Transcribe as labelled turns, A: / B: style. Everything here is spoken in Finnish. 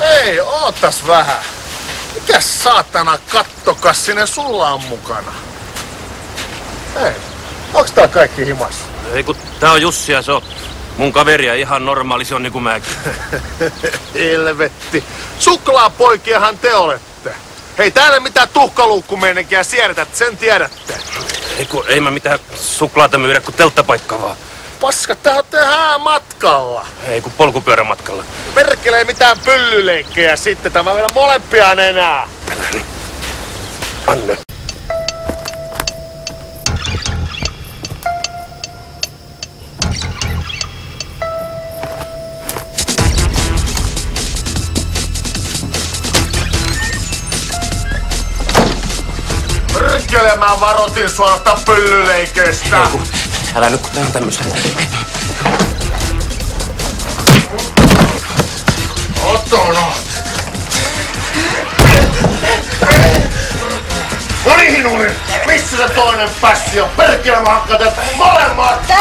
A: Ei, ootas vähän. Mikäs saatana kattokassinen sulla on mukana? Ei, onks tää kaikki himas?
B: Ei kun tää on Jussi ja se on mun kaveria ihan normaali, se on niinku mäkin.
A: Helvetti. Suklaapoikiahan te olette. Hei, täällä mitään tuhkaluukkumeininkiä siedätä, sen tiedätte.
B: Ei mä mitään suklaata myydä, kun telttapaikka vaan.
A: Paska, tää on häämatkalla.
B: Ei kun polkupyörämatkalla.
A: Perkelee mitään pyllyleikkejä sitten, tämä vielä molempia enää.
B: Anne.
A: Perkele, mä varoitin suorasta pyllyleikeistä.
B: Ei kun, älä nyt kun tää on tämmösen.
A: Otono! Nonihin, missä se toinen pässi on? Perkele, mä hakkaan teet molemmat!